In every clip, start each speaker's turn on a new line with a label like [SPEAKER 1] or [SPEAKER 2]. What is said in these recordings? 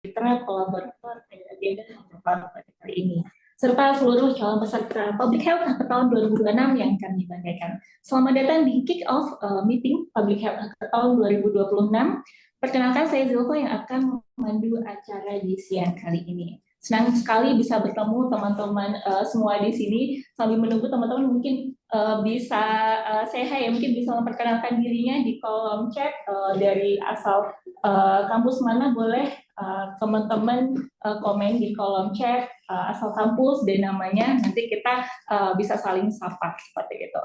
[SPEAKER 1] mitra, kolaborator, dan agenda yang pada kali ini, serta seluruh calon peserta Public Health Hackathon 2026 yang kami banggakan. Selamat datang di kick-off meeting Public Health Hackathon 2026. Perkenalkan, saya Zulfa yang akan memandu acara di siang kali ini. Senang sekali bisa bertemu teman-teman semua di sini. Sambil menunggu teman-teman mungkin bisa say hi ya, mungkin bisa memperkenalkan dirinya di kolom chat dari asal kampus mana, boleh teman-teman komen di kolom chat asal kampus dan namanya, nanti kita bisa saling sapa seperti itu.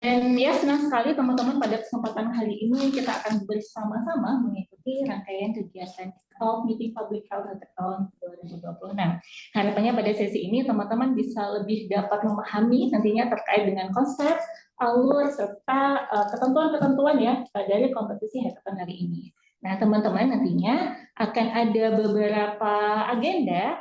[SPEAKER 1] Dan ya, senang sekali teman-teman, pada kesempatan kali ini kita akan bersama-sama mengikuti rangkaian kegiatan Kick-Off Meeting Public Health Hackathon 2026. Harapannya pada sesi ini teman-teman bisa lebih dapat memahami nantinya terkait dengan konsep, alur, serta ketentuan-ketentuan ya dari kompetisi hackathon hari ini. Nah, teman-teman, nantinya akan ada beberapa agenda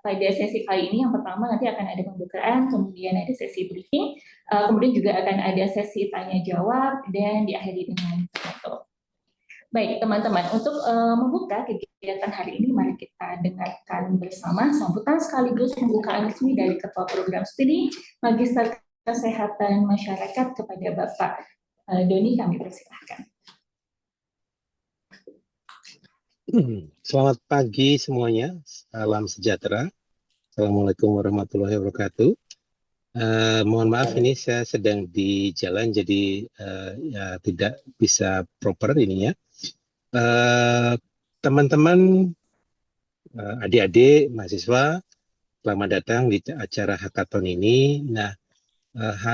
[SPEAKER 1] pada sesi kali ini. Yang pertama nanti akan ada pembukaan, kemudian ada sesi briefing, kemudian juga akan ada sesi tanya jawab, dan diakhiri dengan foto. Baik, teman-teman, untuk membuka kegiatan hari ini, mari kita dengarkan bersama sambutan sekaligus pembukaan resmi dari Ketua Program Studi Magister Kesehatan Masyarakat kepada Bapak Doni. Kami persilahkan.
[SPEAKER 2] Selamat pagi semuanya, salam sejahtera. Assalamualaikum warahmatullahi wabarakatuh. Mohon maaf, ini saya sedang di jalan, jadi ya tidak bisa proper ininya. Teman-teman, adik-adik, mahasiswa, selamat datang di acara hackathon ini. Nah,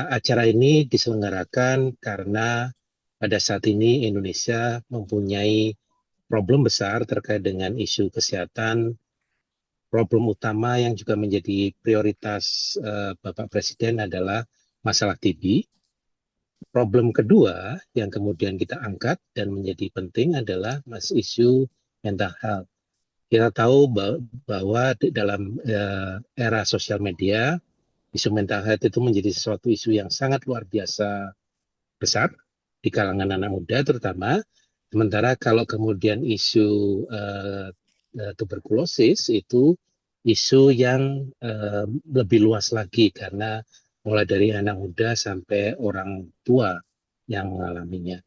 [SPEAKER 2] acara ini diselenggarakan karena pada saat ini Indonesia mempunyai problem besar terkait dengan isu kesehatan. Problem utama yang juga menjadi prioritas Bapak Presiden adalah masalah TB. Problem kedua yang kemudian kita angkat dan menjadi penting adalah isu mental health. Kita tahu bahwa dalam era sosial media, isu mental health itu menjadi sesuatu isu yang sangat luar biasa besar di kalangan anak muda terutama. Sementara kalau kemudian isu tuberkulosis itu isu yang lebih luas lagi, karena mulai dari anak muda sampai orang tua yang mengalaminya.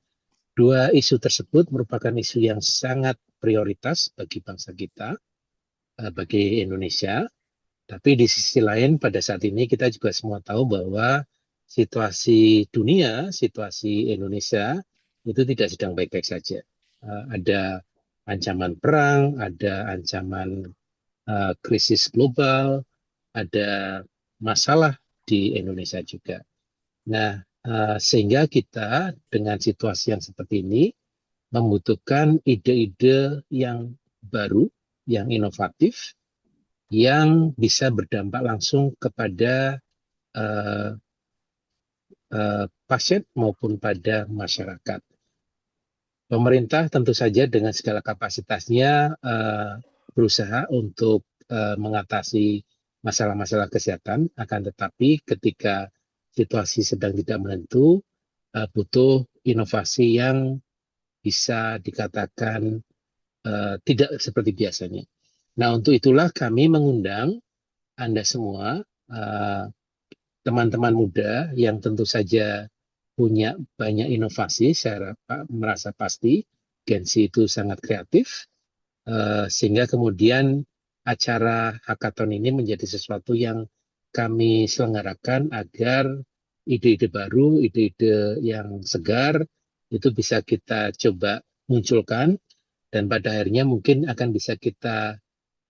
[SPEAKER 2] Dua isu tersebut merupakan isu yang sangat prioritas bagi bangsa kita, bagi Indonesia. Tapi di sisi lain pada saat ini kita juga semua tahu bahwa situasi dunia, situasi Indonesia itu tidak sedang baik-baik saja. Ada ancaman perang, ada ancaman krisis global, ada masalah di Indonesia juga. Nah, sehingga kita dengan situasi yang seperti ini membutuhkan ide-ide yang baru, yang inovatif, yang bisa berdampak langsung kepada pasien maupun pada masyarakat. Pemerintah tentu saja dengan segala kapasitasnya berusaha untuk mengatasi masalah-masalah kesehatan, akan tetapi ketika situasi sedang tidak menentu, butuh inovasi yang bisa dikatakan tidak seperti biasanya. Nah, untuk itulah kami mengundang Anda semua, teman-teman muda yang tentu saja punya banyak inovasi. Saya merasa pasti Gen Z itu sangat kreatif, sehingga kemudian acara hackathon ini menjadi sesuatu yang kami selenggarakan agar ide-ide baru, ide-ide yang segar itu bisa kita coba munculkan, dan pada akhirnya mungkin akan bisa kita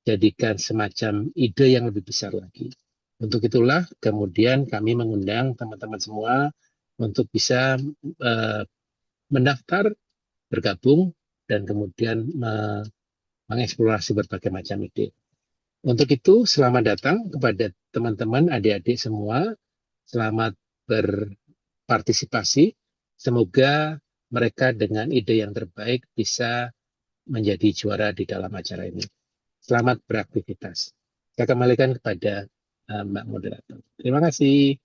[SPEAKER 2] jadikan semacam ide yang lebih besar lagi. Untuk itulah kemudian kami mengundang teman-teman semua untuk bisa mendaftar, bergabung, dan kemudian mengeksplorasi berbagai macam ide. Untuk itu, selamat datang kepada teman-teman, adik-adik semua. Selamat berpartisipasi. Semoga mereka dengan ide yang terbaik bisa menjadi juara di dalam acara ini. Selamat beraktivitas. Saya kembalikan kepada Mbak Moderator. Terima kasih.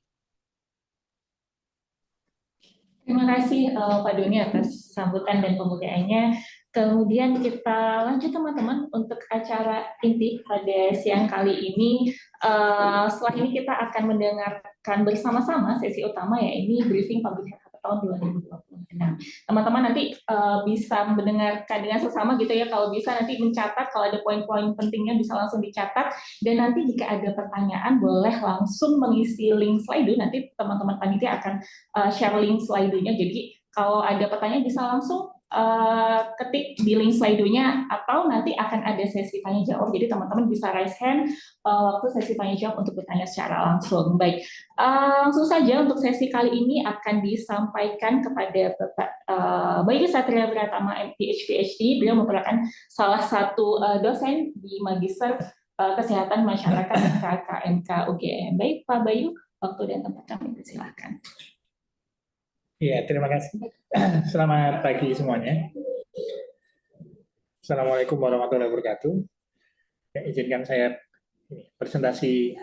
[SPEAKER 1] Terima kasih Pak Doni atas sambutan dan pembukaannya. Kemudian kita lanjut teman-teman untuk acara inti pada siang kali ini. Setelah ini kita akan mendengarkan bersama-sama sesi utama, ya ini briefing Public Health tahun 2026. Teman-teman nanti bisa mendengarkan dengan sesama gitu ya, kalau bisa nanti mencatat, kalau ada poin-poin pentingnya bisa langsung dicatat, dan nanti jika ada pertanyaan boleh langsung mengisi link Slido, nanti teman-teman panitia akan share link Slido-nya, jadi kalau ada pertanyaan bisa langsung ketik di link Slido-nya, atau nanti akan ada sesi tanya jawab, jadi teman-teman bisa raise hand waktu sesi tanya jawab untuk bertanya secara langsung. Baik, langsung saja untuk sesi kali ini akan disampaikan kepada Bapak Bayu Satria Pratama MPH PhD. Beliau merupakan salah satu dosen di Magister Kesehatan Masyarakat KKMK UGM. Baik Pak Bayu, waktu dan tempat kami persilahkan.
[SPEAKER 3] Iya, terima kasih. Selamat pagi semuanya. Assalamualaikum warahmatullahi wabarakatuh. Ya, izinkan saya presentasi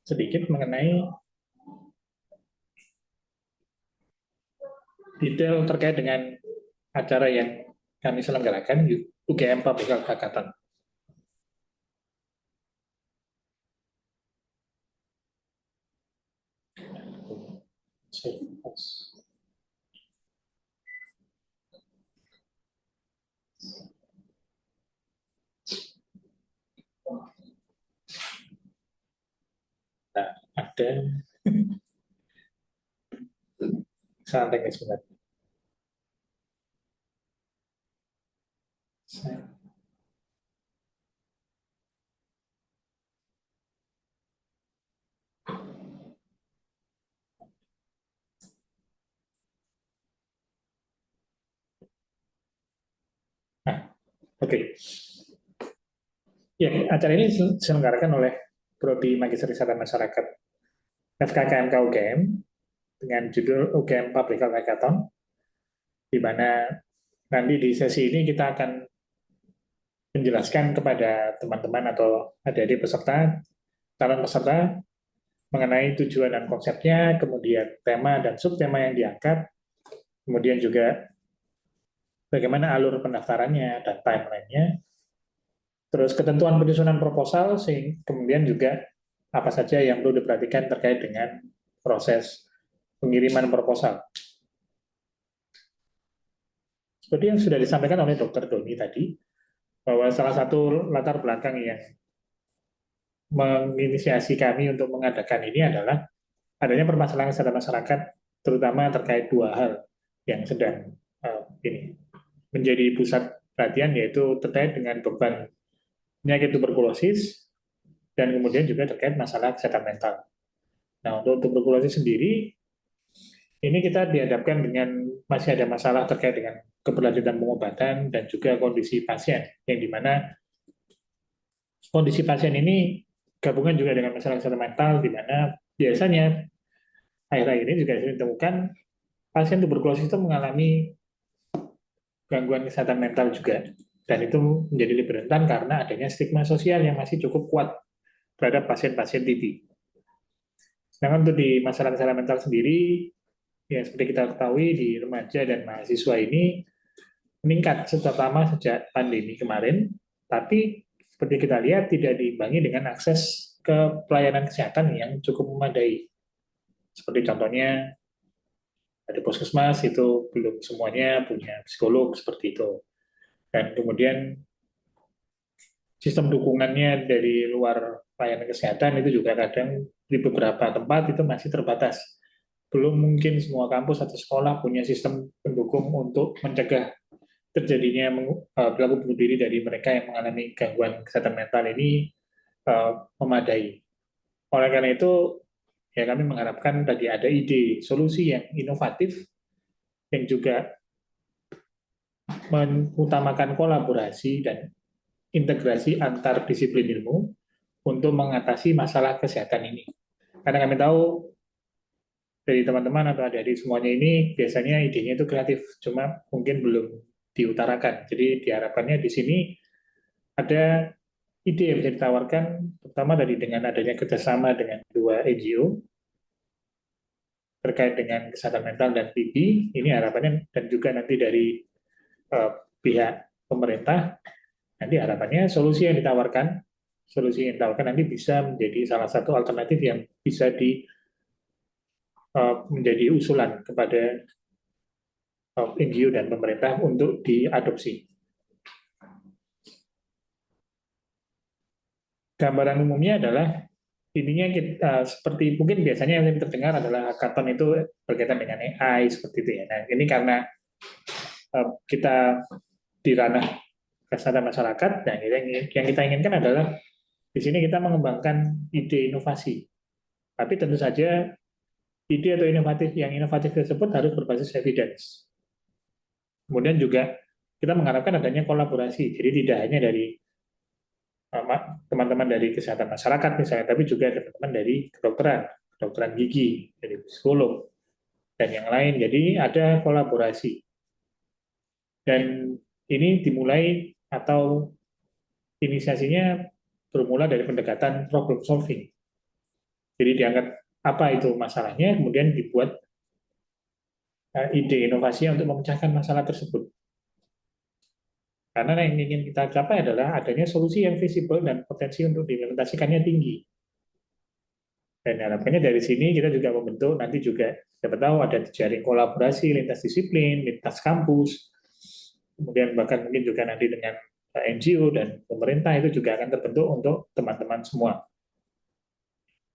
[SPEAKER 3] sedikit mengenai detail terkait dengan acara yang kami selenggarakan UGM Public Health Hackathon. Nah, ada salah teknis sebentar. Oke. Ya, acara ini diselenggarakan oleh Prodi Magister Kesehatan Masyarakat FKKMK UGM dengan judul UGM Public Health Hackathon, di mana nanti di sesi ini kita akan menjelaskan kepada teman-teman atau adik-adik peserta, calon peserta, mengenai tujuan dan konsepnya, kemudian tema dan subtema yang diangkat, kemudian juga bagaimana alur pendaftarannya dan timeline-nya, terus ketentuan penyusunan proposal, kemudian juga apa saja yang perlu diperhatikan terkait dengan proses pengiriman proposal. Seperti yang sudah disampaikan oleh Dr. Doni tadi, bahwa salah satu latar belakang yang menginisiasi kami untuk mengadakan ini adalah adanya permasalahan kesehatan masyarakat, terutama terkait dua hal yang sedang ini menjadi pusat perhatian, yaitu terkait dengan beban penyakit tuberkulosis dan kemudian juga terkait masalah kesehatan mental. Nah, untuk tuberkulosis sendiri, ini kita dihadapkan dengan masih ada masalah terkait dengan keberlanjutan pengobatan dan juga kondisi pasien, yang dimana kondisi pasien ini gabungan juga dengan masalah kesehatan mental, di mana biasanya akhir-akhir ini juga ditemukan pasien tuberkulosis itu mengalami gangguan kesehatan mental juga, dan itu menjadi lebih rentan karena adanya stigma sosial yang masih cukup kuat terhadap pasien-pasien TB. Sedangkan untuk di masalah kesehatan mental sendiri, ya seperti kita ketahui di remaja dan mahasiswa ini meningkat terutama sejak pandemi kemarin, tapi seperti kita lihat tidak diimbangi dengan akses ke pelayanan kesehatan yang cukup memadai. Seperti contohnya di puskesmas itu belum semuanya punya psikolog seperti itu. Dan kemudian sistem dukungannya dari luar pelayanan kesehatan itu juga kadang di beberapa tempat itu masih terbatas. Belum mungkin semua kampus atau sekolah punya sistem pendukung untuk mencegah terjadinya perilaku bunuh diri dari mereka yang mengalami gangguan kesehatan mental ini memadai. Oleh karena itu, ya kami mengharapkan tadi ada ide solusi yang inovatif yang juga mengutamakan kolaborasi dan integrasi antar disiplin ilmu untuk mengatasi masalah kesehatan ini. Karena kami tahu dari teman-teman atau adik-adik semuanya ini biasanya idenya itu kreatif, cuma mungkin belum diutarakan. Jadi diharapkannya di sini ada ide yang bisa ditawarkan, terutama dari dengan adanya kerjasama dengan dua NGO terkait dengan kesehatan mental dan TB. Ini harapannya, dan juga nanti dari pihak pemerintah, nanti harapannya solusi yang ditawarkan nanti bisa menjadi salah satu alternatif yang bisa menjadi usulan kepada NGO dan pemerintah untuk diadopsi. Gambaran umumnya adalah intinya kita, seperti mungkin biasanya yang terdengar adalah hackathon itu berkaitan dengan AI seperti itu ya. Nah, ini karena kita di ranah kesehatan masyarakat, nah yang kita inginkan adalah di sini kita mengembangkan ide inovasi. Tapi tentu saja ide atau inovatif tersebut harus berbasis evidence. Kemudian juga kita mengharapkan adanya kolaborasi. Jadi tidak hanya dari teman-teman dari kesehatan masyarakat misalnya, tapi juga teman-teman dari kedokteran gigi, dari psikolog, dan yang lain. Jadi ada kolaborasi. Dan ini dimulai atau inisiasinya bermula dari pendekatan problem solving. Jadi diangkat apa itu masalahnya, kemudian dibuat ide inovasi untuk memecahkan masalah tersebut. Karena yang ingin kita capai adalah adanya solusi yang visible dan potensi untuk diimplementasikannya tinggi. Dan harapannya dari sini kita juga membentuk nanti juga siapa tahu ada jaring kolaborasi lintas disiplin, lintas kampus, kemudian bahkan mungkin juga nanti dengan NGO dan pemerintah itu juga akan terbentuk untuk teman-teman semua.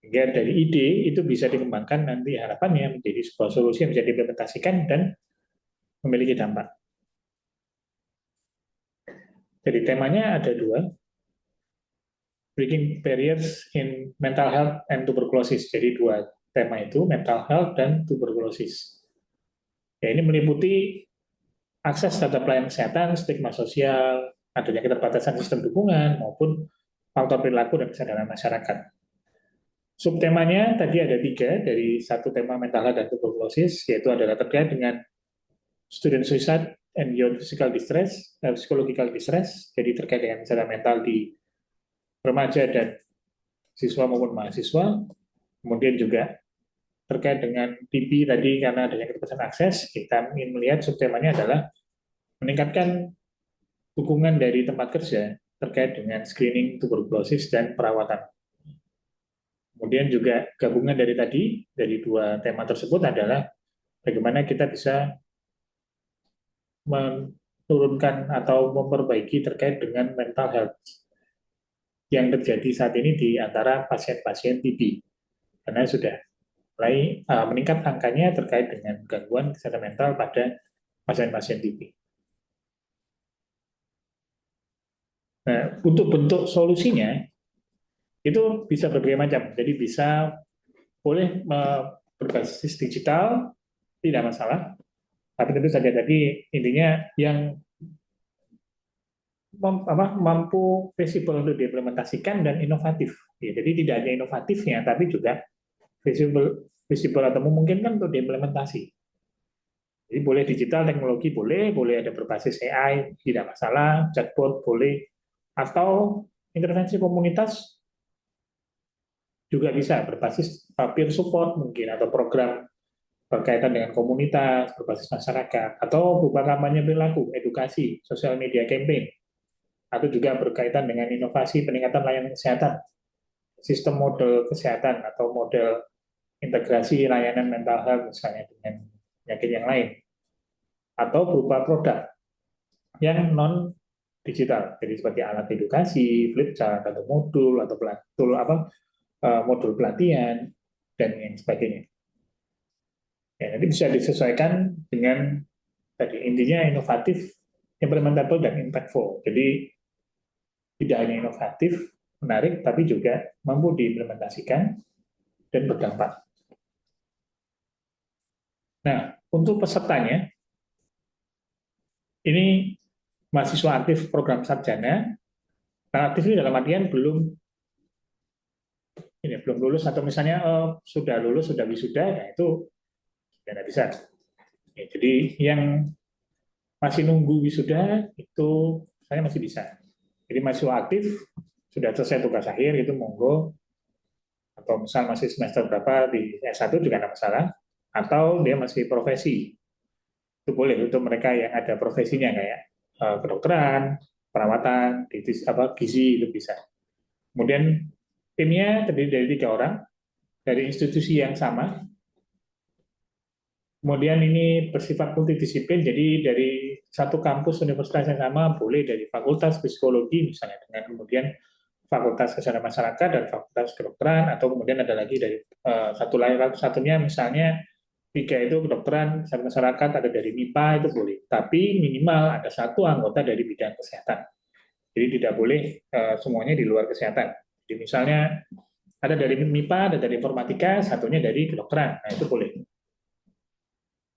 [SPEAKER 3] Sehingga dari ide itu bisa dikembangkan nanti harapannya menjadi sebuah solusi yang bisa diimplementasikan dan memiliki dampak. Jadi temanya ada dua, Breaking Barriers in Mental Health and Tuberculosis. Jadi dua tema itu, mental health dan tuberkulosis. Ya, ini meliputi akses terhadap pelayanan kesehatan, stigma sosial, adanya keterbatasan sistem dukungan, maupun faktor perilaku dan kesadaran masyarakat. Subtemanya tadi ada 3 dari satu tema mental health dan tuberkulosis, yaitu adalah terkait dengan student suicide and youth physical distress, psychological distress, jadi terkait dengan kesehatan mental di remaja dan siswa maupun mahasiswa. Kemudian juga terkait dengan TB tadi karena adanya keterbatasan akses, kita ingin melihat subtemanya adalah meningkatkan dukungan dari tempat kerja terkait dengan screening tuberkulosis dan perawatan. Kemudian juga gabungan dari tadi, dari dua tema tersebut adalah bagaimana kita bisa menurunkan atau memperbaiki terkait dengan mental health yang terjadi saat ini di antara pasien-pasien TB. Karena sudah mulai meningkat angkanya terkait dengan gangguan kesehatan mental pada pasien-pasien TB. Nah, untuk bentuk solusinya itu bisa berbagai macam. Jadi bisa boleh berbasis digital, tidak masalah. Tapi tentu saja tadi intinya yang mampu visible untuk diimplementasikan dan inovatif. Ya, jadi tidak hanya inovatifnya, tapi juga visible atau memungkinkan untuk diimplementasi. Jadi boleh digital teknologi boleh ada berbasis AI tidak masalah, chatbot boleh, atau intervensi komunitas juga bisa berbasis peer support mungkin atau program berkaitan dengan komunitas, berbasis masyarakat, atau berupa kampanye perilaku, edukasi, sosial media campaign, atau juga berkaitan dengan inovasi peningkatan layanan kesehatan, sistem model kesehatan atau model integrasi layanan mental health misalnya dengan penyakit yang lain, atau berupa produk yang non digital, jadi seperti alat edukasi, flipchart atau modul modul pelatihan dan yang sebagainya. Ya, nanti bisa disesuaikan dengan tadi intinya inovatif, implementable dan impactful. Jadi tidak hanya inovatif, menarik, tapi juga mampu diimplementasikan dan berdampak. Nah, untuk pesertanya, ini mahasiswa aktif program sarjana. Nah, aktif ini dalam artian belum lulus atau misalnya sudah lulus, sudah wisuda, ya itu tidak bisa. Ya, jadi yang masih nunggu wisuda itu saya masih bisa. Jadi mahasiswa aktif sudah selesai tugas akhir itu monggo, atau misal masih semester berapa di S1 juga tidak masalah, atau dia masih profesi itu boleh untuk mereka yang ada profesinya kayak kedokteran, perawatan, gizi itu bisa. Kemudian timnya terdiri dari 3 orang dari institusi yang sama. Kemudian ini bersifat multidisiplin, jadi dari satu kampus universitas yang sama boleh dari fakultas psikologi misalnya dengan kemudian fakultas kesehatan masyarakat dan fakultas kedokteran, atau kemudian ada lagi dari satunya misalnya 3 itu kedokteran, kesehatan masyarakat, ada dari MIPA itu boleh. Tapi minimal ada 1 anggota dari bidang kesehatan. Jadi tidak boleh semuanya di luar kesehatan. Jadi misalnya ada dari MIPA, ada dari informatika, satunya dari kedokteran. Nah itu boleh.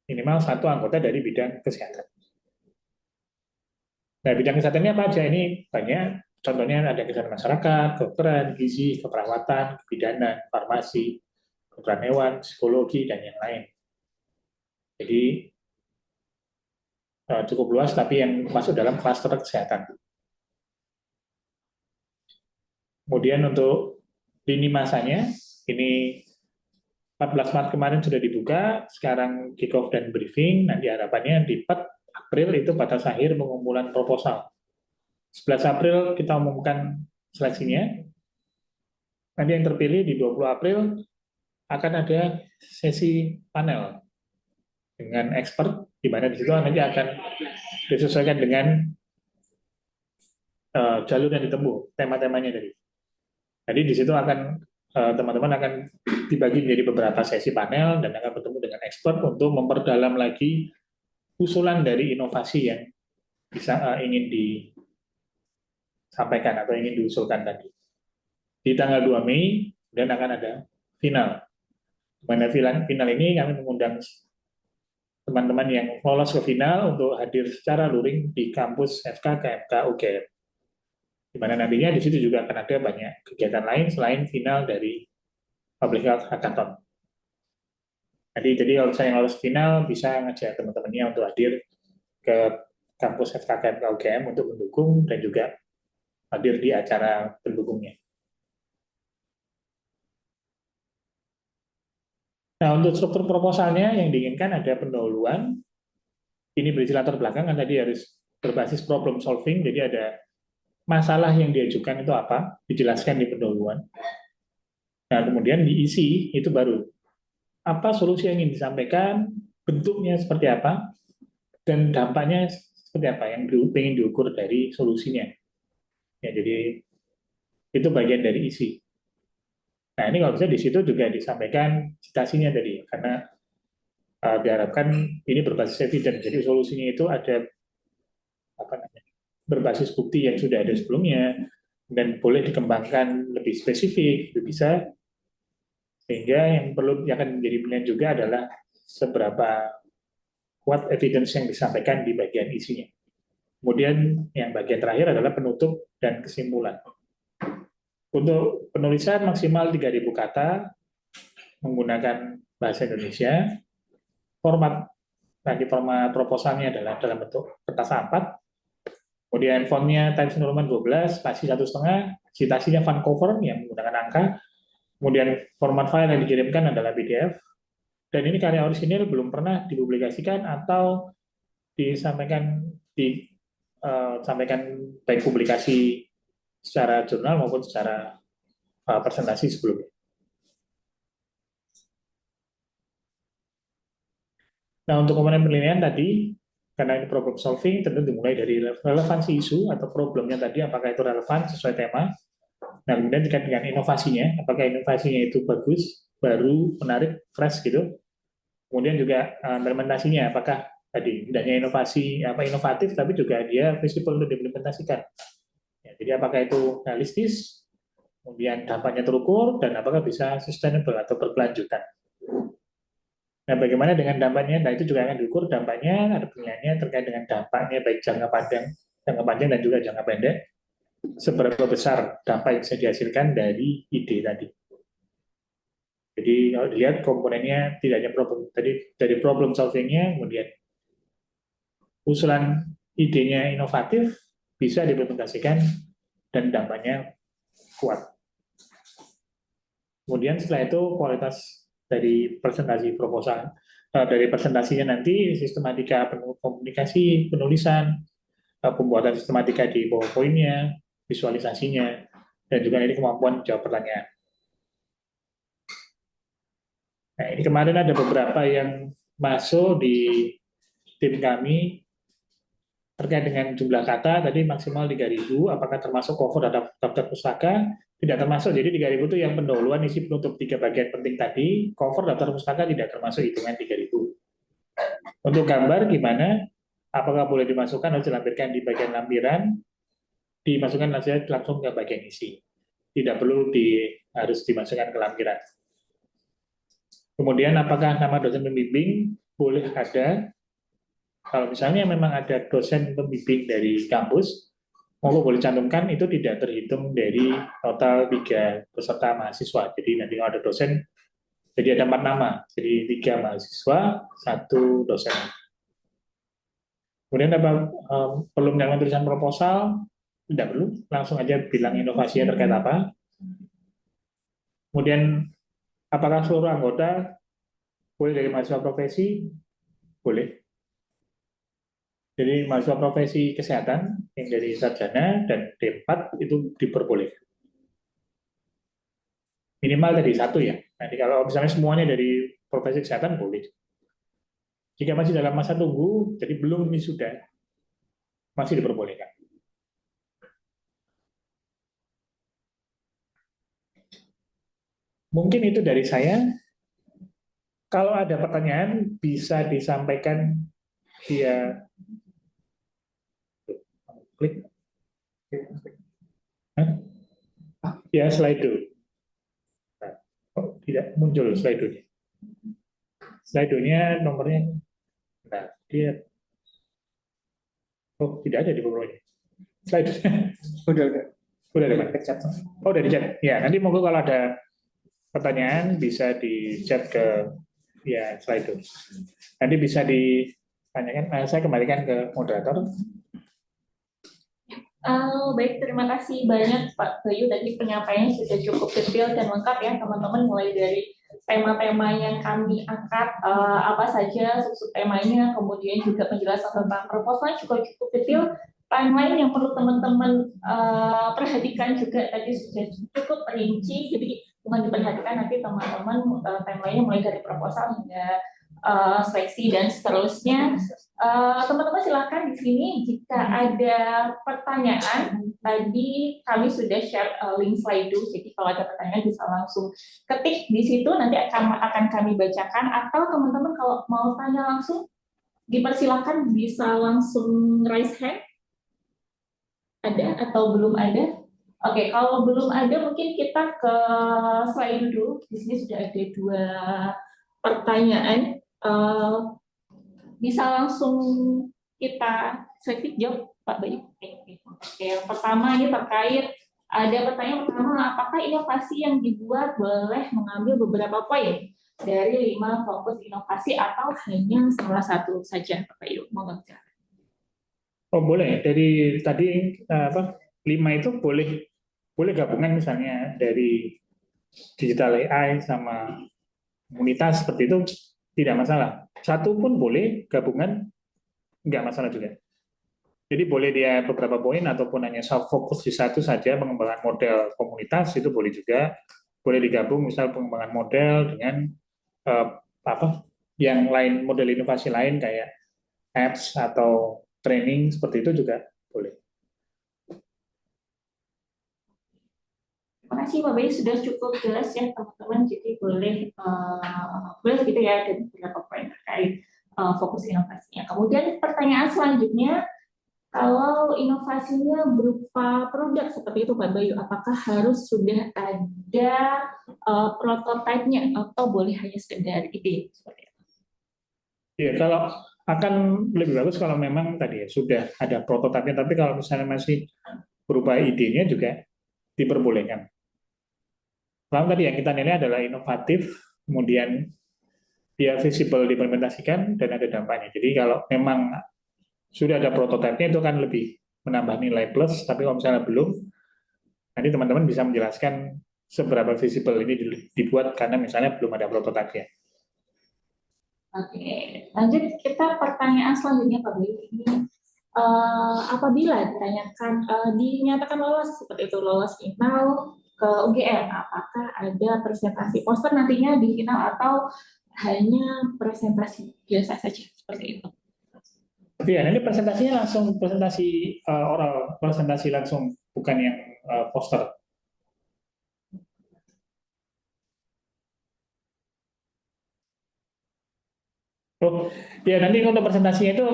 [SPEAKER 3] Minimal 1 anggota dari bidang kesehatan. Nah, bidang kesehatannya apa aja? Ini banyak. Contohnya ada kesehatan masyarakat, kedokteran, gizi, keperawatan, kebidanan, farmasi, kedokteran hewan, psikologi, dan yang lain. Jadi cukup luas, tapi yang masuk dalam klaster kesehatan. Kemudian untuk lini masanya, ini 14 Maret kemarin sudah dibuka, sekarang kick off dan briefing, nanti harapannya di 4 April itu batas akhir pengumpulan proposal. 11 April kita umumkan seleksinya, nanti yang terpilih di 20 April akan ada sesi panel dengan expert, di mana di situ nanti akan disesuaikan dengan jalur yang ditempuh, tema-temanya tadi. Jadi di situ akan teman-teman akan dibagi menjadi beberapa sesi panel dan akan bertemu dengan expert untuk memperdalam lagi usulan dari inovasi yang bisa ingin disampaikan atau ingin diusulkan tadi. Di tanggal 2 Mei dan akan ada final. Mana final ini kami mengundang teman-teman yang lolos ke final untuk hadir secara luring di kampus FK KMK UGM. Di mana nantinya di situ juga akan ada banyak kegiatan lain selain final dari Public Health Hackathon. Jadi kalau saya yang lolos final bisa ngajak teman-temannya untuk hadir ke kampus FK KMK UGM untuk mendukung dan juga hadir di acara pendukungnya. Nah, untuk struktur proposalnya yang diinginkan ada pendahuluan. Ini berisi latar belakang, kan tadi harus berbasis problem solving, jadi ada masalah yang diajukan itu apa, dijelaskan di pendahuluan. Nah, kemudian diisi, itu baru. Apa solusi yang ingin disampaikan, bentuknya seperti apa, dan dampaknya seperti apa yang ingin diukur dari solusinya. Ya, jadi itu bagian dari isi. Nah, ini kalau bisa di situ juga disampaikan citasinya tadi, karena diharapkan ini berbasis evidence. Jadi solusinya itu ada berbasis bukti yang sudah ada sebelumnya dan boleh dikembangkan lebih spesifik, itu bisa. Sehingga yang akan menjadi pilihan juga adalah seberapa kuat evidence yang disampaikan di bagian isinya. Kemudian yang bagian terakhir adalah penutup dan kesimpulan. Untuk penulisan maksimal 3.000 kata menggunakan bahasa Indonesia. Format proposalnya adalah dalam bentuk kertas A4. Kemudian fontnya Times New Roman 12, spasi 1,5, citasinya Vancouver yang menggunakan angka. Kemudian format file yang dikirimkan adalah PDF. Dan ini karya orisinil belum pernah dipublikasikan atau disampaikan baik publikasi secara jurnal maupun secara presentasi sebelumnya. Nah, untuk komponen penilaian tadi, karena ini problem solving, tentu dimulai dari relevansi isu atau problemnya tadi, apakah itu relevan sesuai tema. Nah, kemudian terkait dengan inovasinya, apakah inovasinya itu bagus, baru, menarik, fresh gitu. Kemudian juga implementasinya, apakah tadi tidak hanya inovatif, tapi juga dia visible untuk diimplementasikan. Ya, jadi apakah itu realistis, kemudian dampaknya terukur, dan apakah bisa sustainable atau berkelanjutan. Nah, bagaimana dengan dampaknya? Nah, itu juga akan diukur dampaknya, ada penilaiannya terkait dengan dampaknya baik jangka panjang dan juga jangka pendek. Seberapa besar dampak yang bisa dihasilkan dari ide tadi. Jadi kalau dilihat komponennya tidak hanya problem tadi dari problem solvingnya, kemudian usulan idenya inovatif bisa diimplementasikan dan dampaknya kuat. Kemudian setelah itu kualitas dari presentasi proposal, dari presentasinya nanti sistematika komunikasi, penulisan, pembuatan sistematika di PowerPoint-nya, visualisasinya, dan juga ini kemampuan jawab pertanyaan. Nah, ini kemarin ada beberapa yang masuk di tim kami terkait dengan jumlah kata, tadi maksimal 3.000, apakah termasuk cover daftar pustaka? Tidak termasuk, jadi 3.000 itu yang pendahuluan isi penutup 3 bagian penting tadi, cover daftar pustaka tidak termasuk hitungan 3.000. Untuk gambar gimana? Apakah boleh dimasukkan atau dilampirkan di bagian lampiran? Dimasukkan saja langsung ke bagian isi. Tidak perlu harus dimasukkan ke lampiran. Kemudian apakah nama dosen pembimbing boleh ada? Kalau misalnya memang ada dosen pembimbing dari kampus, mau boleh cantumkan itu tidak terhitung dari total 3 peserta mahasiswa. Jadi nanti kalau ada dosen, jadi ada 4 nama. Jadi 3 mahasiswa, 1 dosen. Kemudian perlu menyampaikan tulisan proposal, tidak perlu, langsung aja bilang inovasinya terkait apa. Kemudian apakah seluruh anggota boleh dari mahasiswa profesi? Boleh. Jadi mahasiswa profesi kesehatan yang dari sarjana dan D4 itu diperbolehkan. Minimal dari 1 ya. Nanti kalau misalnya semuanya dari profesi kesehatan boleh. Jika masih dalam masa tunggu, jadi belum wisuda, masih diperbolehkan. Mungkin itu dari saya. Kalau ada pertanyaan bisa disampaikan via klik. Ya, Slido. Nah, oh, tidak muncul Slido-nya. Slido-nya nomornya, nah, dia, oh, tidak ada di bawahnya. Slido-nya. Udah ada, Pak? Oh, udah di chat. Ya, nanti monggo kalau ada pertanyaan bisa di chat ke ya Slido. Nanti bisa ditanyakan. Saya kembalikan ke moderator.
[SPEAKER 1] Baik, terima kasih banyak Pak Bayu. Tadi penyampaiannya sudah cukup detail dan lengkap ya teman-teman, mulai dari tema-tema yang kami angkat, apa saja sub temanya, kemudian juga penjelasan tentang proposal juga cukup detail. Timeline yang perlu teman-teman perhatikan juga tadi sudah cukup rinci, jadi bukan diperhatikan, nanti teman-teman timeline-nya mulai dari proposal hingga seleksi dan seterusnya. Teman-teman silakan di sini jika ada pertanyaan. Tadi kami sudah share link Slido, jadi kalau ada pertanyaan bisa langsung ketik di situ, nanti akan kami bacakan, atau teman-teman kalau mau tanya langsung dipersilakan bisa langsung raise hand. Ada atau belum ada? Oke, kalau belum ada mungkin kita ke Slido dulu. Di sini sudah ada 2 pertanyaan. Bisa langsung kita sedikit jawab, Pak Bayu. Oke, yang pertama ini terkait, ada pertanyaan pertama, apakah inovasi yang dibuat boleh mengambil beberapa poin dari 5 fokus inovasi atau hanya salah satu saja, Pak Bayu? Mohon maaf.
[SPEAKER 3] Oh, boleh. Dari tadi 5 itu boleh gabungan, misalnya dari digital AI sama komunitas seperti itu tidak masalah. 1 pun boleh, gabungan nggak masalah juga. Jadi boleh dia beberapa poin ataupun hanya fokus di 1 saja, pengembangan model komunitas itu boleh juga. Boleh digabung misal pengembangan model dengan yang lain, model inovasi lain kayak apps atau training seperti itu juga boleh.
[SPEAKER 1] Terima kasih Pak Bayu, sudah cukup jelas ya teman-teman. Jadi boleh gitu ya, dan beberapa poin terkait fokus inovasinya. Kemudian pertanyaan selanjutnya, kalau inovasinya berupa produk seperti itu Pak Bayu, apakah harus sudah ada prototipenya atau boleh hanya sekedar ide seperti itu?
[SPEAKER 3] Ya, kalau akan lebih bagus kalau memang tadi ya sudah ada prototipenya, tapi kalau misalnya masih berupa idenya juga diperbolehkan. Kalau tadi yang kita nilai adalah inovatif, kemudian dia visible diimplementasikan dan ada dampaknya. Jadi kalau memang sudah ada prototipenya itu akan lebih menambah nilai plus, tapi kalau misalnya belum, nanti teman-teman bisa menjelaskan seberapa visible ini dibuat karena misalnya belum ada prototipenya.
[SPEAKER 1] Oke, lanjut kita pertanyaan selanjutnya Pak Bayu. Ini apabila dinyatakan lolos seperti itu, lolos final ke UGM, apakah ada presentasi poster nantinya di final atau hanya presentasi biasa saja seperti itu?
[SPEAKER 3] Iya, nanti presentasinya langsung presentasi oral, presentasi langsung, bukan yang poster. Oh, ya nanti untuk presentasinya itu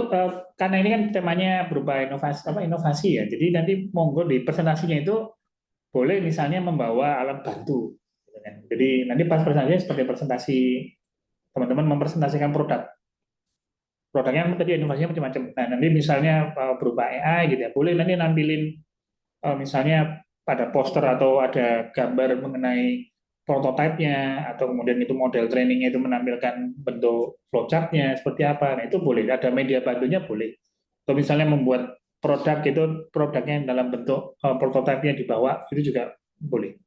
[SPEAKER 3] karena ini kan temanya berupa inovasi ya. Jadi nanti monggo di presentasinya itu boleh misalnya membawa alat bantu. Gitu kan. Jadi nanti pas presentasinya seperti presentasi teman-teman mempresentasikan produknya tadi inovasinya macam-macam. Nah nanti misalnya berupa AI gitu ya, boleh nanti nampilin misalnya pada poster atau ada gambar mengenai prototipenya atau kemudian itu model trainingnya itu menampilkan bentuk flowchartnya seperti apa. Nah itu boleh, ada media bantunya boleh. Atau misalnya membuat produknya yang dalam bentuk prototipenya dibawa itu juga boleh.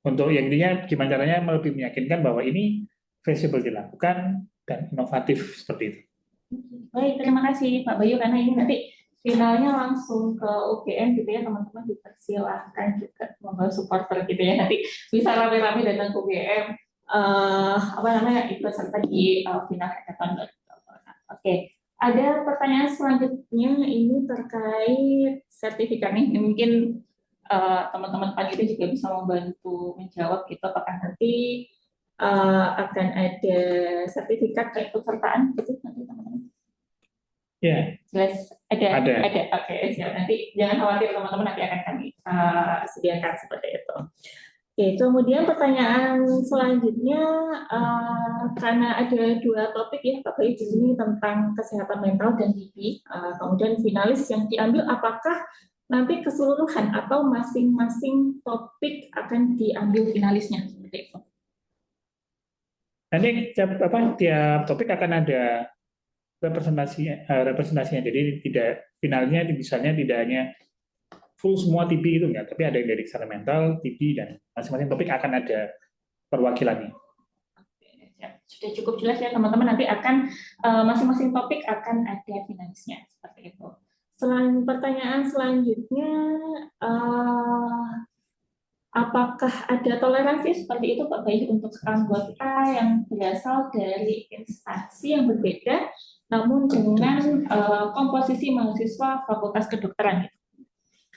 [SPEAKER 3] Untuk yang intinya gimana caranya lebih meyakinkan bahwa ini feasible dilakukan dan inovatif seperti itu.
[SPEAKER 1] Baik, terima kasih Pak Bayu, karena ini nanti finalnya langsung ke UGM gitu ya, teman-teman dipersilahkan juga membawa supporter gitu ya, nanti bisa rame-rame datang ke UGM, apa namanya, ikut serta di final hackathon. Oke, ada pertanyaan selanjutnya ini terkait sertifikat nih, mungkin teman-teman panitia juga bisa membantu menjawab gitu, apakah nanti akan ada sertifikat keikutsertaan gitu nanti teman-teman.
[SPEAKER 3] Ya,
[SPEAKER 1] Jelas ada.
[SPEAKER 3] ada.
[SPEAKER 1] Oke, siap. Nanti jangan khawatir teman-teman, nanti akan kami sediakan seperti itu. Oke, kemudian pertanyaan selanjutnya, karena ada dua topik ya Pak Bayu di sini tentang kesehatan mental dan gizi, kemudian finalis yang diambil apakah nanti keseluruhan atau masing-masing topik akan diambil finalisnya seperti itu?
[SPEAKER 3] Nanti tiap topik akan ada representasinya. Jadi tidak finalnya misalnya tidak hanya full semua TP itu enggak, tapi ada yang dari kesehatan mental, TP dan masing-masing topik akan ada perwakilannya.
[SPEAKER 1] Sudah cukup jelas ya teman-teman, nanti akan masing-masing topik akan ada finalisnya seperti itu. Pertanyaan selanjutnya, apakah ada toleransi seperti itu Pak Bayu untuk anggota yang berasal dari instansi yang berbeda, namun dengan komposisi mahasiswa Fakultas Kedokteran?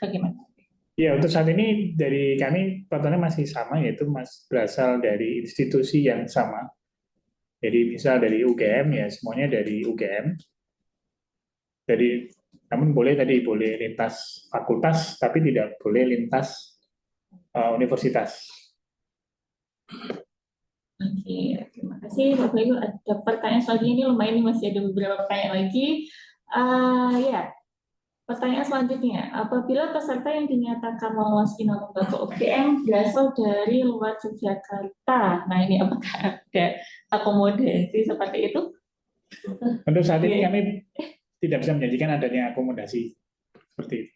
[SPEAKER 1] Bagaimana?
[SPEAKER 3] Ya, untuk saat ini dari kami peraturannya masih sama, yaitu berasal dari institusi yang sama. Jadi bisa dari UGM ya, semuanya dari UGM. Jadi namun boleh lintas fakultas, tapi tidak boleh lintas universitas.
[SPEAKER 1] Oke, terima kasih Bapak Ibu. Ada pertanyaan selanjutnya, ini lumayan, ini masih ada beberapa pertanyaan lagi. Ya, pertanyaan selanjutnya, apabila peserta yang dinyatakan lolos final ke UGM berasal dari luar Yogyakarta, nah ini apakah ada akomodasi seperti itu?
[SPEAKER 3] Untuk saat ini kami tidak bisa menjanjikan adanya akomodasi seperti itu.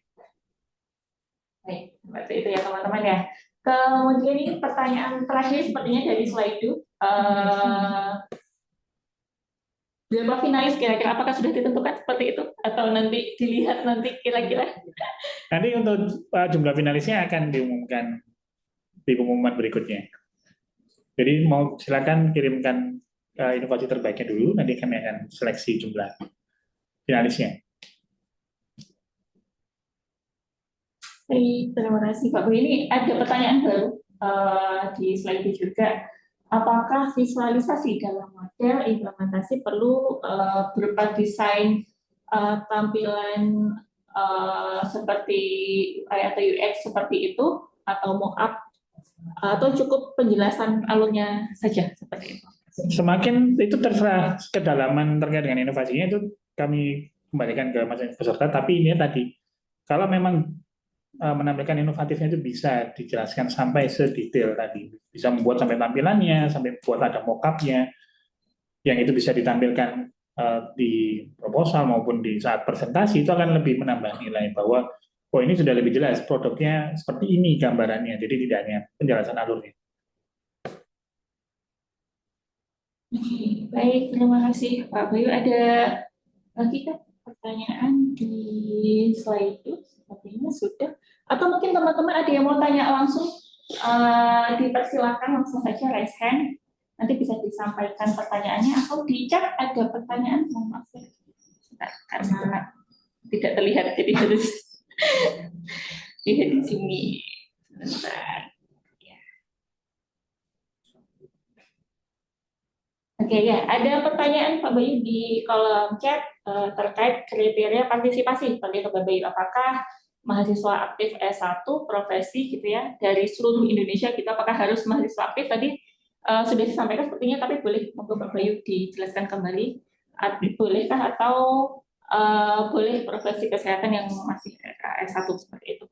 [SPEAKER 1] Baik, seperti itu ya teman-teman ya. Kemudian ini pertanyaan terakhir sepertinya dari slide itu. Berapa finalis kira-kira, apakah sudah ditentukan seperti itu atau nanti dilihat nanti kira-kira?
[SPEAKER 3] Nanti untuk jumlah finalisnya akan diumumkan di pengumuman berikutnya. Jadi mau silakan kirimkan inovasi terbaiknya dulu, nanti kami akan seleksi jumlah finalisnya.
[SPEAKER 1] Baik, terima kasih Pak Bu. Ini ada pertanyaan baru di slide itu juga. Apakah visualisasi dalam model implementasi perlu berupa desain tampilan seperti UI atau UX seperti itu, atau mockup, atau cukup penjelasan alurnya saja seperti itu?
[SPEAKER 3] Semakin itu terserah kedalaman terkait dengan inovasinya, itu kami kembalikan ke masing-masing peserta. Tapi ini tadi, kalau memang menampilkan inovatifnya itu bisa dijelaskan sampai sedetail tadi, bisa membuat sampai tampilannya, sampai buat ada mock-up-nya, yang itu bisa ditampilkan di proposal maupun di saat presentasi, itu akan lebih menambah nilai bahwa oh ini sudah lebih jelas produknya seperti ini gambarannya, jadi tidak hanya penjelasan alurnya.
[SPEAKER 1] Baik, terima kasih Pak Bayu. Ada lagi kan pertanyaan di slide itu sepertinya sudah. Atau mungkin teman-teman ada yang mau tanya langsung, dipersilakan langsung saja raise hand. Nanti bisa disampaikan pertanyaannya atau di chat ada pertanyaan. Mohon maaf ya. Sebentar, karena tidak terlihat jadi harus lihat di sini. Sebentar. Oke ya, ada pertanyaan Pak Bayu di kolom chat terkait kriteria partisipasi. Tadi Pak Bayu, apakah mahasiswa aktif S1 profesi gitu ya dari seluruh Indonesia kita apakah harus mahasiswa aktif? Tadi sudah disampaikan sepertinya, tapi boleh monggo Pak Bayu dijelaskan kembali. Bolehkah atau boleh profesi kesehatan yang masih S1 seperti itu?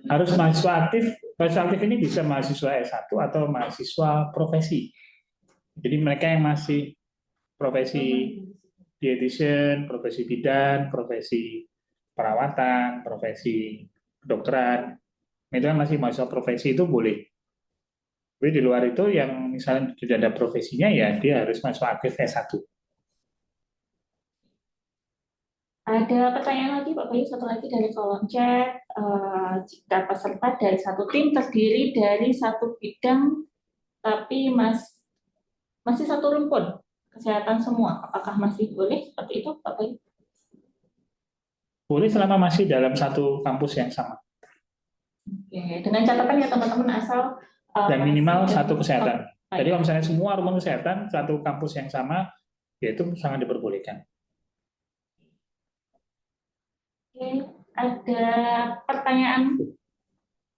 [SPEAKER 3] Harus mahasiswa aktif. Mahasiswa aktif ini bisa mahasiswa S1 atau mahasiswa profesi. Jadi mereka yang masih profesi dietitian, profesi bidan, profesi perawatan, profesi kedokteran, itu kan masih mahasiswa profesi itu boleh. Tapi di luar itu yang misalnya tidak ada profesinya ya dia harus mahasiswa aktif S1.
[SPEAKER 1] Ada pertanyaan lagi Pak Bayu, satu lagi dari kolom chat. Jika peserta dari satu tim terdiri dari satu bidang tapi masih satu rumpun kesehatan semua, apakah masih boleh seperti itu Pak Bayu?
[SPEAKER 3] Boleh selama masih dalam satu kampus yang sama.
[SPEAKER 1] Oke, dengan catatan ya teman-teman asal
[SPEAKER 3] Dan minimal satu kesehatan.
[SPEAKER 1] Oh,
[SPEAKER 3] Jadi kalau misalnya semua rumpun kesehatan satu kampus yang sama, ya itu sangat diperbolehkan.
[SPEAKER 1] Oke, ada pertanyaan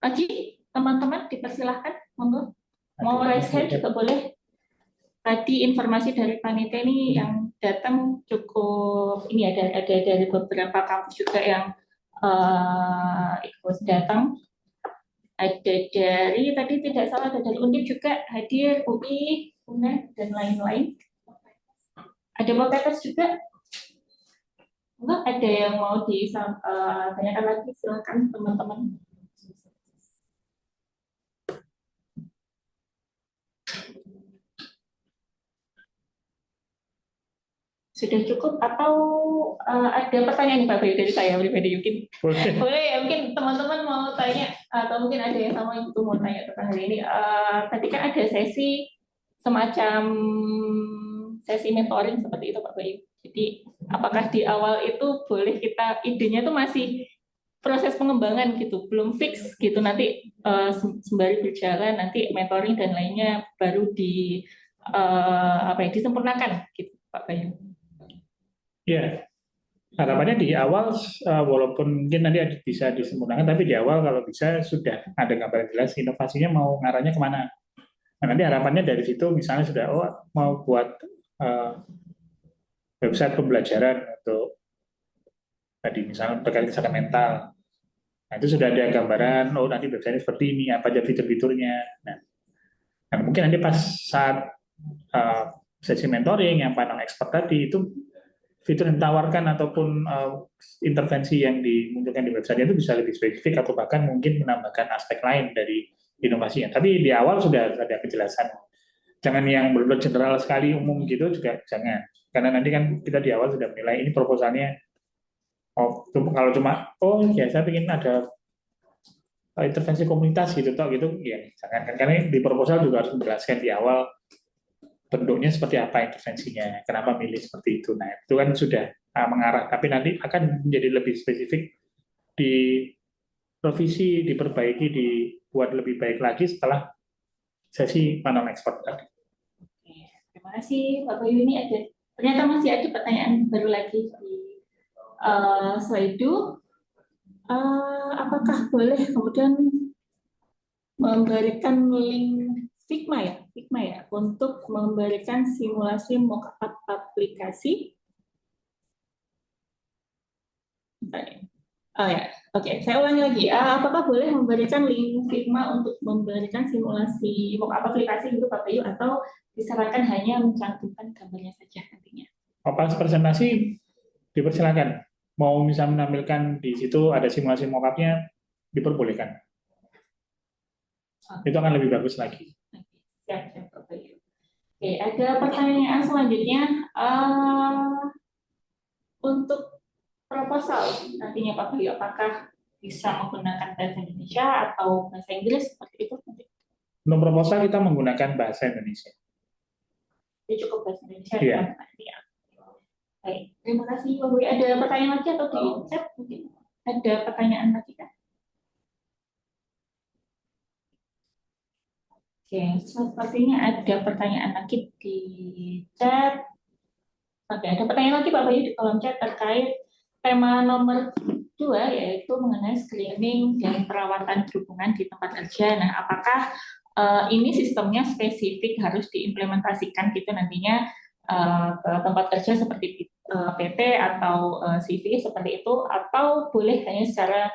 [SPEAKER 1] lagi teman-teman, dipersilahkan monggo. Mau raise hand juga boleh. Tadi informasi dari panitia ini yang datang cukup, ini ada dari beberapa kampus juga yang ikut datang. Ada dari, tadi tidak salah, ada dari UNDIP juga hadir, UI, UNED, dan lain-lain. Ada Poltekkes juga. Enggak ada yang mau ditanyakan lagi, silakan teman-teman. Sudah cukup atau ada pertanyaan nih Pak Bayu dari saya pribadi mungkin? Boleh ya, mungkin teman-teman mau tanya atau mungkin ada yang sama yang mau tanya tentang hal ini. Tadi kan ada sesi semacam sesi mentoring seperti itu Pak Bayu. Jadi apakah di awal itu boleh kita idenya itu masih proses pengembangan gitu, belum fix gitu, nanti sembari berjalan nanti mentoring dan lainnya baru disempurnakan gitu Pak Bayu.
[SPEAKER 3] Ya, harapannya di awal walaupun mungkin nanti bisa disempurnakan, tapi di awal kalau bisa sudah ada gambaran jelas inovasinya mau ngarahnya kemana. Nah, nanti harapannya dari situ misalnya sudah mau buat website pembelajaran untuk tadi misalnya terkait kesehatan mental. Nah, itu sudah ada gambaran, nanti website seperti ini, apa aja fitur-fiturnya. Nah, mungkin nanti pas saat sesi mentoring yang panel expert tadi itu fitur yang ditawarkan ataupun intervensi yang dimunculkan di website itu bisa lebih spesifik atau bahkan mungkin menambahkan aspek lain dari inovasinya. Tapi di awal sudah ada kejelasan. Jangan yang benar-benar general sekali umum gitu juga jangan. Karena nanti kan kita di awal sudah menilai ini proposalnya. Kalau cuma ya saya ingin ada intervensi komunitas gitu gitu ya jangan. Karena di proposal juga harus menjelaskan di awal bentuknya seperti apa intervensinya, kenapa milih seperti itu. Nah, itu kan sudah mengarah, tapi nanti akan menjadi lebih spesifik di revisi, diperbaiki, dibuat lebih baik lagi setelah sesi panel expert tadi.
[SPEAKER 1] Terima kasih Pak Bayu. Ini ternyata masih ada pertanyaan baru lagi di Slido. Apakah boleh kemudian memberikan link Figma ya, untuk memberikan simulasi mockup aplikasi? Oke, saya ulangi lagi. Apakah boleh memberikan link Figma untuk memberikan simulasi mockup aplikasi itu Pak Bayu, atau disarankan hanya mencantumkan gambarnya saja nantinya?
[SPEAKER 3] Pas presentasi dipersilakan. Mau misalnya menampilkan di situ ada simulasi mockupnya, diperbolehkan. Itu akan lebih bagus lagi.
[SPEAKER 1] Siap, Pak Bayu. Oke, ada pertanyaan selanjutnya. Untuk proposal nantinya Pak Bayu, apakah bisa menggunakan bahasa Indonesia atau bahasa Inggris seperti itu?
[SPEAKER 3] Untuk proposal kita menggunakan bahasa Indonesia.
[SPEAKER 1] Jadi cukup bahasa Indonesia
[SPEAKER 3] Iya.
[SPEAKER 1] kan nanti ya. Baik, terima kasih Pak Bayu. Ada pertanyaan lagi atau di chat mungkin? Ada pertanyaan lagi kan? Oke, sepertinya ada pertanyaan lagi di chat. Oke, ada pertanyaan lagi Pak Bayu di kolom chat terkait tema nomor 2, yaitu mengenai screening dan perawatan berhubungan di tempat kerja. Nah, apakah ini sistemnya spesifik harus diimplementasikan gitu nantinya ke tempat kerja seperti PT atau CV seperti itu, atau boleh hanya secara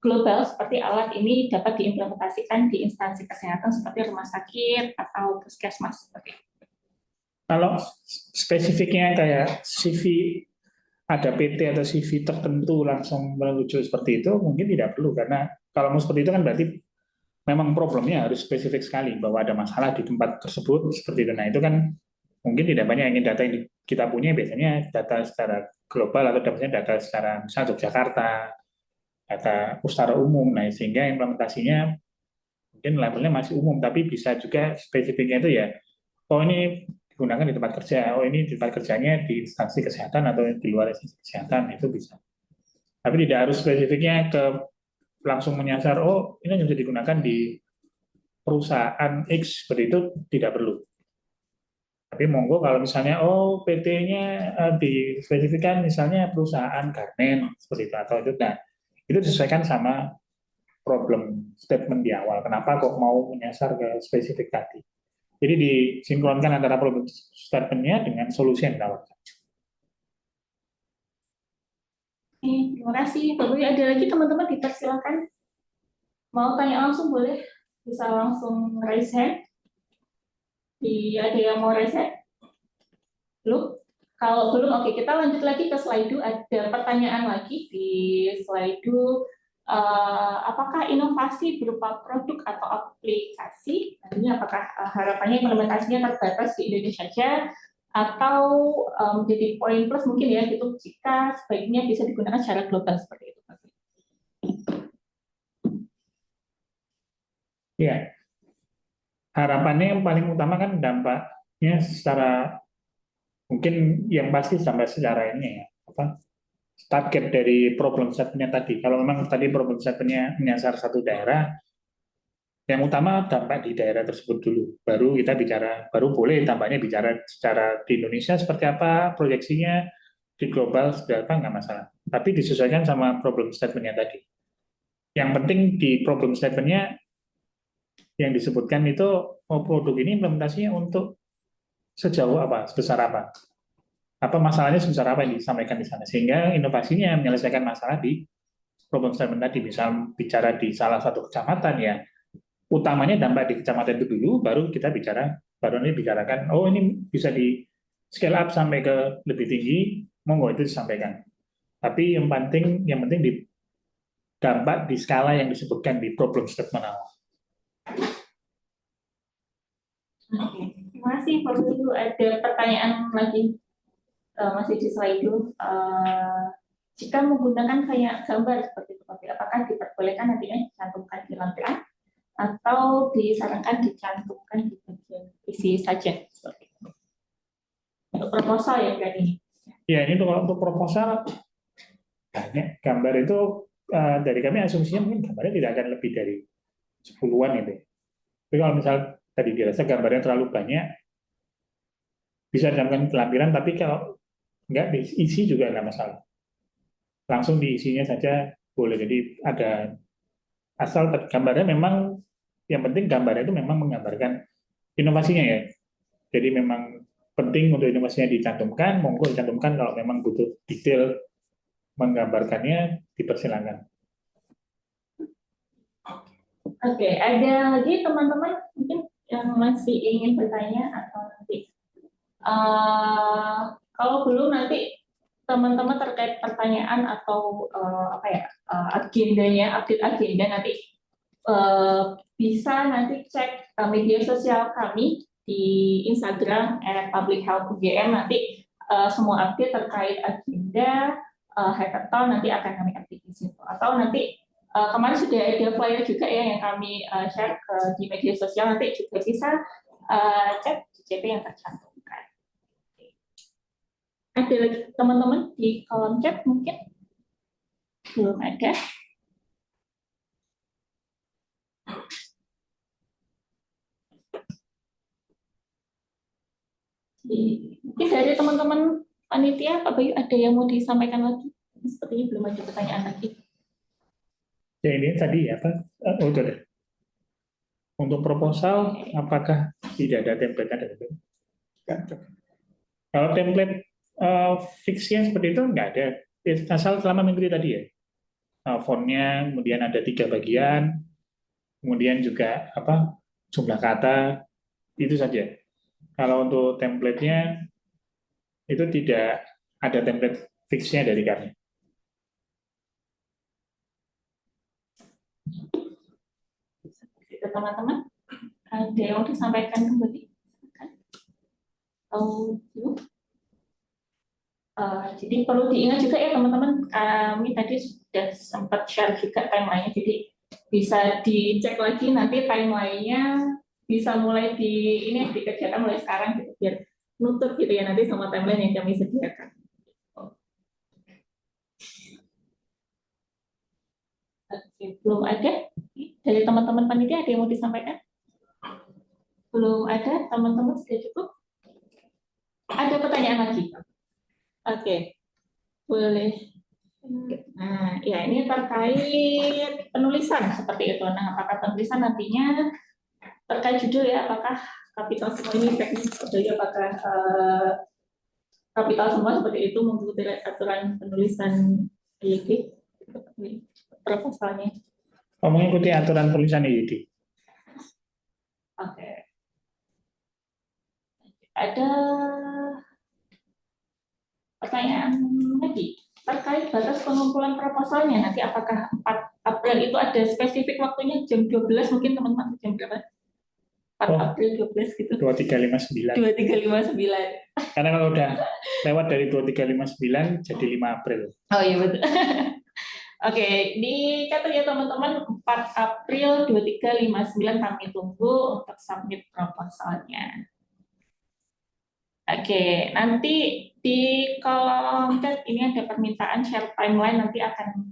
[SPEAKER 1] global seperti alat ini dapat diimplementasikan di instansi kesehatan seperti rumah sakit atau puskesmas seperti itu?
[SPEAKER 3] Kalau spesifiknya kayak CV, ada PT atau CV tertentu langsung menuju seperti itu, mungkin tidak perlu, karena kalau mau seperti itu kan berarti memang problemnya harus spesifik sekali, bahwa ada masalah di tempat tersebut seperti itu. Nah, itu kan mungkin tidak banyak ingin data yang kita punya, biasanya data secara global atau data secara misalnya Yogyakarta, data secara umum. Nah, sehingga implementasinya mungkin levelnya masih umum, tapi bisa juga spesifiknya itu ya, oh ini digunakan di tempat kerja, oh ini di tempat kerjanya di instansi kesehatan atau di luar instansi kesehatan, itu bisa. Tapi tidak harus spesifiknya ke langsung menyasar, oh ini bisa digunakan di perusahaan X, seperti itu tidak perlu. Tapi monggo kalau misalnya, oh PT-nya dispesifikan misalnya perusahaan garmen, seperti itu, atau itu, nah, itu disesuaikan sama problem statement di awal. Kenapa kok mau menyasar ke spesifik tadi? Jadi disinkronkan antara problem statement-nya dengan solusi yang ditawarkan.
[SPEAKER 1] Terima kasih. Pak Bayu, ada lagi teman-teman dipersilakan. Mau tanya langsung boleh, bisa langsung raise hand. Ada yang mau raise hand? Belum? Kalau belum, oke, kita lanjut lagi ke slide 2. Ada pertanyaan lagi di slide 2. Apakah inovasi berupa produk atau aplikasi, ini apakah harapannya implementasinya terbatas di Indonesia saja, atau menjadi poin plus mungkin ya, gitu, jika sebaiknya bisa digunakan secara global seperti itu?
[SPEAKER 3] Ya, harapannya yang paling utama kan dampaknya secara, mungkin yang pasti sampai secara ini ya, target dari problem set-nya tadi. Kalau memang tadi problem set-nya menyasar satu daerah, yang utama dampak di daerah tersebut dulu. Baru kita bicara, baru boleh tampaknya bicara secara di Indonesia seperti apa, proyeksinya di global seperti apa, nggak masalah. Tapi disesuaikan sama problem statement-nya tadi. Yang penting di problem statement-nya yang disebutkan itu, oh, produk ini implementasinya untuk sejauh apa, sebesar apa. Apa masalahnya sebesar apa yang disampaikan di sana. Sehingga inovasinya menyelesaikan masalah di problem statement tadi. Misal bicara di salah satu kecamatan ya, utamanya dampak di kecamatan itu dulu, baru kita baru ini bicarakan, oh ini bisa di scale up sampai ke lebih tinggi, monggo itu disampaikan. Tapi yang penting di dampak di skala yang disebutkan di problem statement awal.
[SPEAKER 1] Oke, terima kasih Pak Bayu. Ada pertanyaan lagi, masih di slide dulu. Jika menggunakan kayak gambar seperti itu, apakah diperbolehkan nantinya dicantumkan di lampiran atau disarankan dicantumkan di bagian isi saja seperti itu? Untuk proposal ya berarti ini.
[SPEAKER 3] Ya, ini untuk proposal banyak gambar itu, dari kami asumsinya mungkin gambarnya tidak akan lebih dari 10-an itu. Tapi kalau misal tadi dirasa gambarnya terlalu banyak, bisa dicantumkan ke lampiran, tapi kalau nggak diisi juga nggak masalah. Langsung diisinya saja boleh. Jadi ada, asal gambarnya memang, yang penting gambarnya itu memang menggambarkan inovasinya ya. Jadi memang penting untuk inovasinya dicantumkan, monggo dicantumkan. Kalau memang butuh detail menggambarkannya, dipersilakan.
[SPEAKER 1] Oke, ada lagi teman-teman mungkin yang masih ingin bertanya atau nanti kalau belum nanti teman-teman terkait pertanyaan atau agendanya, update agenda nanti bisa nanti cek media sosial kami di Instagram @publichealthugm. Nanti semua update terkait agenda hackathon nanti akan kami update di situ. Atau nanti kemarin sudah ada flyer juga ya yang kami share di media sosial, nanti juga bisa cek JP yang tercantumkan. Ada lagi teman-teman di kolom chat mungkin? Belum ada. Mungkin dari teman-teman panitia, Pak Bayu ada yang mau disampaikan lagi? Sepertinya belum ada pertanyaan lagi.
[SPEAKER 3] Ya ini tadi apa? Oh, itu ada. Untuk proposal, apakah tidak ada template? Ada template? Kalau template fixnya seperti itu nggak ada. Asal selama mengikuti tadi ya. Fontnya, kemudian ada 3 bagian, kemudian juga apa jumlah kata, itu saja. Kalau untuk template-nya itu tidak ada template fixnya dari kami.
[SPEAKER 1] Teman-teman, ada yang mau disampaikan kembali? Jadi perlu diingat juga ya teman-teman, kami tadi sudah sempat share juga timeline-nya, jadi bisa dicek lagi nanti timeline-nya, bisa mulai dikerjakan mulai sekarang gitu, biar nutup gitu ya nanti sama timeline yang kami sediakan. Oke, belum ada dari teman-teman panitia, ada yang mau disampaikan? Belum ada, teman-teman sudah cukup? Ada pertanyaan lagi? Oke, boleh. Nah, ya ini terkait penulisan seperti itu. Nah, apakah penulisan nantinya terkait judul ya, apakah kapital semua ini teknis atau apakah kapital semua seperti itu mengikuti aturan penulisan IED proposalnya?
[SPEAKER 3] Mengikuti aturan penulisan IED.
[SPEAKER 1] Oke. Ada pertanyaan lagi terkait batas pengumpulan proposalnya, nanti apakah 4 April itu ada spesifik waktunya jam 12 mungkin teman-teman, jam berapa? 4 April 12 gitu.
[SPEAKER 3] 2359.
[SPEAKER 1] 2359.
[SPEAKER 3] Karena kalau udah lewat dari 2359 jadi 5 April.
[SPEAKER 1] Oh iya betul. Oke, dicatat ya teman-teman, 4 April 2359 kami tunggu untuk submit proposalnya. Oke, nanti di kolom chat ini ada permintaan share timeline, nanti akan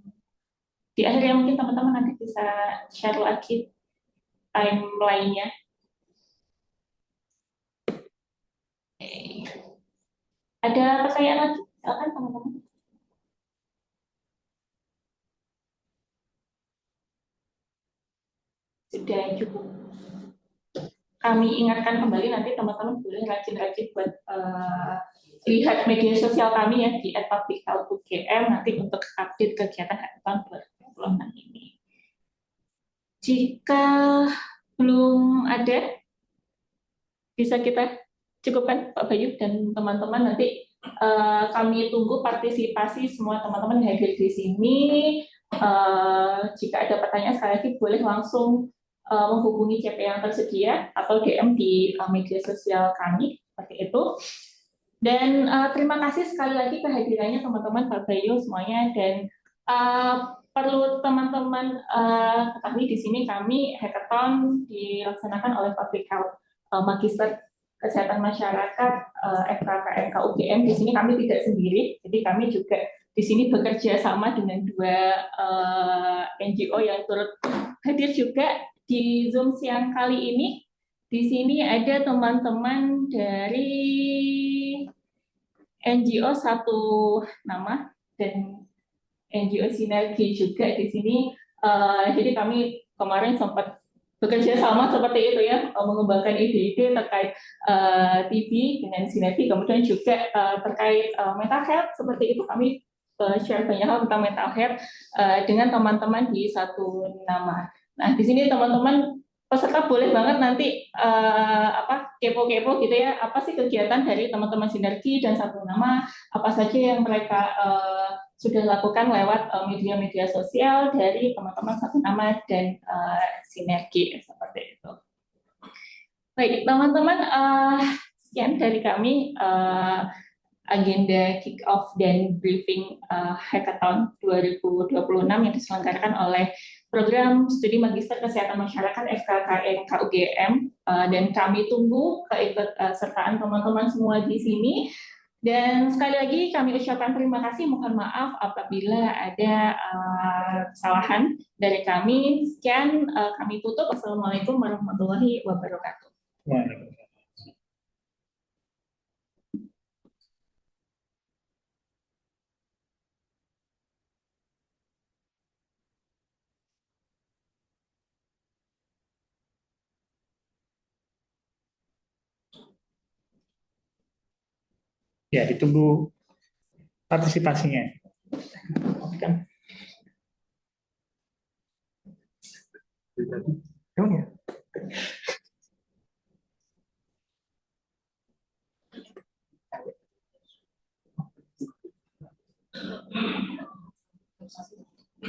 [SPEAKER 1] di akhirnya mungkin teman-teman nanti bisa share lagi timeline-nya. Ada pertanyaan lagi? Silakan teman-teman. Sudah cukup. Kami ingatkan kembali nanti teman-teman boleh rajin-rajin buat lihat media sosial kami ya di @publichealth.ugm nanti untuk update kegiatan hackathon 2026 ini. Jika belum ada, bisa kita cukupkan Pak Bayu dan teman-teman, nanti kami tunggu partisipasi semua teman-teman yang hadir di sini. Jika ada pertanyaan sekali lagi boleh langsung menghubungi CP yang tersedia atau DM di media sosial kami seperti itu. Dan terima kasih sekali lagi kehadirannya teman-teman Pak Bayu semuanya, dan perlu teman-teman ketahui di sini kami hackathon dilaksanakan oleh Public Health Magister Kesehatan Masyarakat FKKMK UGM. Di sini kami tidak sendiri, jadi kami juga di sini bekerja sama dengan 2 NGO yang turut hadir juga di Zoom siang kali ini. Di sini ada teman-teman dari NGO satu nama dan NGO Sinergi juga di sini. Jadi kami kemarin sempat bekerja sama seperti itu ya, mengembangkan ide-ide terkait TB dengan Sinergi, kemudian juga terkait mental health seperti itu kami share banyak hal tentang mental health dengan teman-teman di satu nama. Nah, di sini teman-teman peserta boleh banget nanti kepo-kepo gitu ya, apa sih kegiatan dari teman-teman Sinergi dan satu nama, apa saja yang mereka sudah lakukan lewat media-media sosial dari teman-teman satu nama dan Sinergi seperti itu. Baik, teman-teman, sekian dari kami. agenda kick-off dan briefing Hackathon 2026 yang diselenggarakan oleh Program Studi Magister Kesehatan Masyarakat FKKN KUGM, dan kami tunggu keikutsertaan teman-teman semua di sini. Dan sekali lagi kami ucapkan terima kasih, mohon maaf apabila ada kesalahan dari kami. Sekian, kami tutup. Wassalamualaikum warahmatullahi wabarakatuh.
[SPEAKER 3] Ya, ditunggu partisipasinya.
[SPEAKER 4] Emang ya?